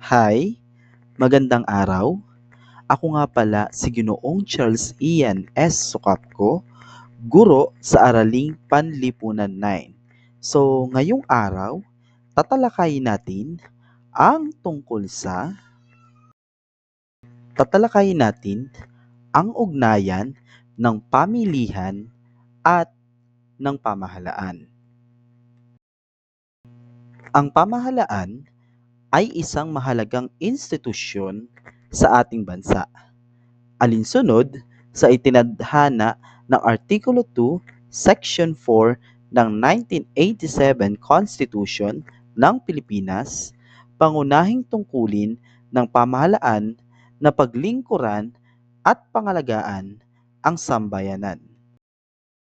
Hi, magandang araw. Ako nga pala si Ginoong Charles Ian S. Sukapko, guro sa Araling Panlipunan 9. So, ngayong araw, tatalakayin natin ang tungkol sa tatalakayin natin ang ugnayan ng pamilihan at ng pamahalaan. Ang pamahalaan ay isang mahalagang institusyon sa ating bansa. Alinsunod sa itinadhana ng Artikulo 2, Section 4 ng 1987 Constitution ng Pilipinas, pangunahing tungkulin ng pamahalaan na paglingkuran at pangalagaan ang sambayanan.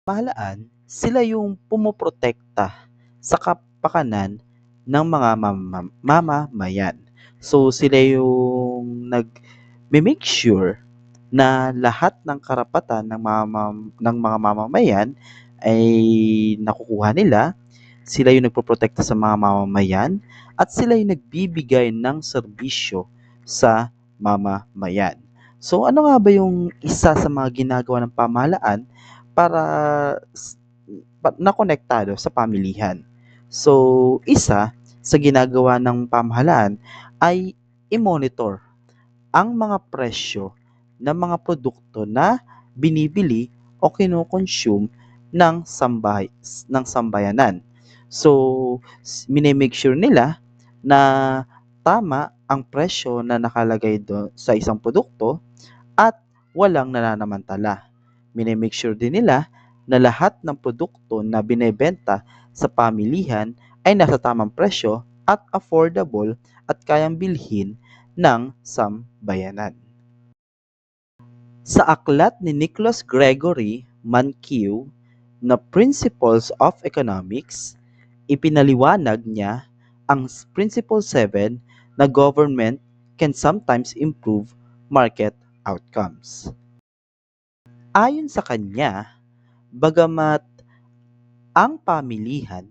Pamahalaan, sila yung pumoprotekta sa kapakanan ng mga mamamayan. So sila yung nag-make sure na lahat ng karapatan ng mga mamamayan ay nakukuha nila. Sila yung nagpoprotekta sa mga mamamayan at sila yung nagbibigay ng serbisyo sa mamamayan. So ano nga ba yung isa sa mga ginagawa ng pamahalaan para nakonektado sa pamilihan? So isa sa ginagawa ng pamahalaan ay i-monitor ang mga presyo ng mga produkto na binibili o kino-consume ng sambayanan. So, mini-make sure nila na tama ang presyo na nakalagay do sa isang produkto at walang nananamantala. Mini-make sure din nila na lahat ng produkto na binebenta sa pamilihan ay nasa tamang presyo at affordable at kayang bilhin ng sambayanan. Sa aklat ni Nicholas Gregory Mankiw na Principles of Economics, ipinaliwanag niya ang Principle 7 na government can sometimes improve market outcomes. Ayon sa kanya, bagamat ang pamilihan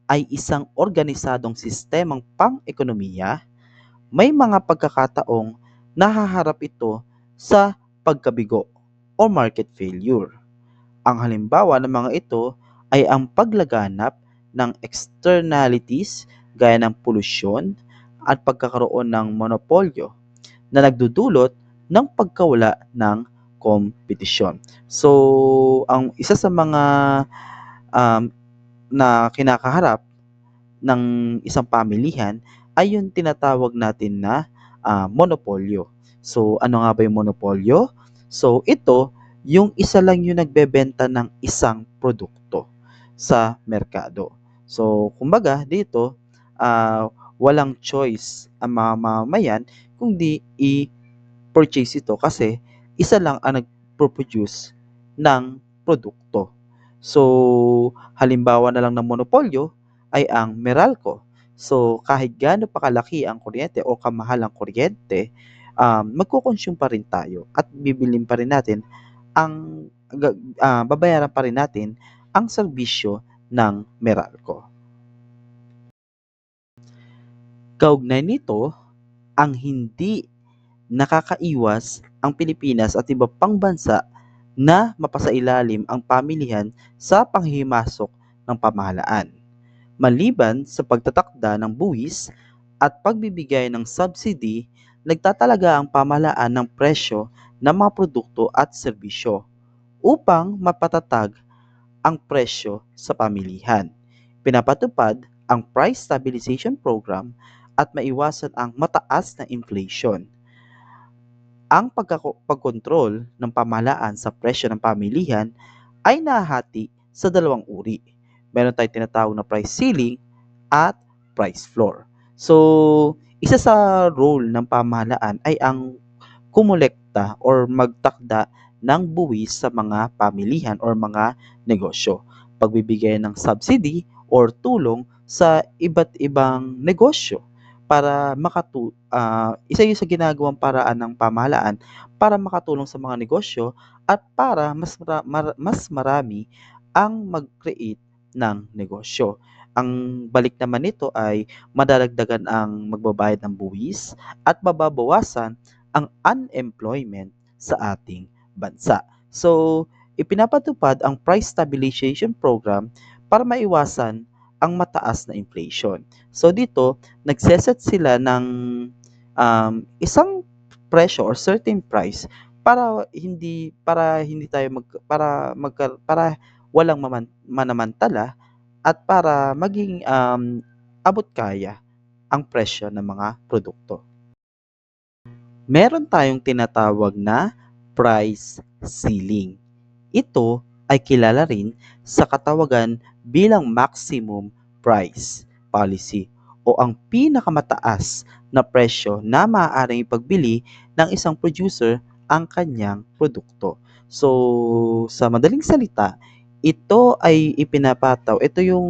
ay isang organisadong sistemang pang-ekonomiya, may mga pagkakataong nahaharap ito sa pagkabigo o market failure. Ang halimbawa ng mga ito ay ang paglaganap ng externalities gaya ng polusyon at pagkakaroon ng monopolyo na nagdudulot ng pagkawala ng kompetisyon. So, ang isa sa mga um, na kinakaharap ng isang pamilihan ay yung tinatawag natin na monopolyo. So, ano nga ba yung monopolyo? So, ito, yung isa lang yung nagbebenta ng isang produkto sa merkado. So, kumbaga, dito, walang choice ang mga mamamayan kundi i-purchase ito kasi isa lang ang nag-produce ng produkto. So, halimbawa na lang ng monopolyo ay ang Meralco. So, kahit gaano pa kalaki ang kuryente o kamahal ang kuryente, magko-consume pa rin tayo at bibilin pa rin natin ang babayaran pa rin natin ang serbisyo ng Meralco. Kaugnay nito, ang hindi nakakaiwas ang Pilipinas at iba pang bansa na mapasailalim ang pamilihan sa panghihimasok ng pamahalaan. Maliban sa pagtatakda ng buwis at pagbibigay ng subsidy, nagtatalaga ang pamahalaan ng presyo ng mga produkto at serbisyo upang mapatatag ang presyo sa pamilihan. Pinapatupad ang Price Stabilization Program at maiwasan ang mataas na inflation. Ang pagkontrol ng pamahalaan sa presyo ng pamilihan ay nahahati sa dalawang uri. Meron tayong tinatawag na price ceiling at price floor. So, isa sa role ng pamahalaan ay ang kumolekta or magtakda ng buwis sa mga pamilihan or mga negosyo. Pagbibigay ng subsidy or tulong sa iba't ibang negosyo para isa yun sa ginagawang paraan ng pamahalaan para makatulong sa mga negosyo at para mas marami ang mag-create ng negosyo. Ang balik naman nito ay madadagdagan ang magbabayad ng buwis at mababawasan ang unemployment sa ating bansa. So, ipinapatupad ang price stabilization program para maiwasan ang mataas na inflation. So dito, nagseset sila ng isang presyo or certain price para hindi tayo para walang manamantala at para maging abot kaya ang presyo ng mga produkto. Meron tayong tinatawag na price ceiling. Ito ay kilala rin sa katawagan bilang maximum price policy o ang pinakamataas na presyo na maaaring ipagbili ng isang producer ang kanyang produkto. So, sa madaling salita, ito yung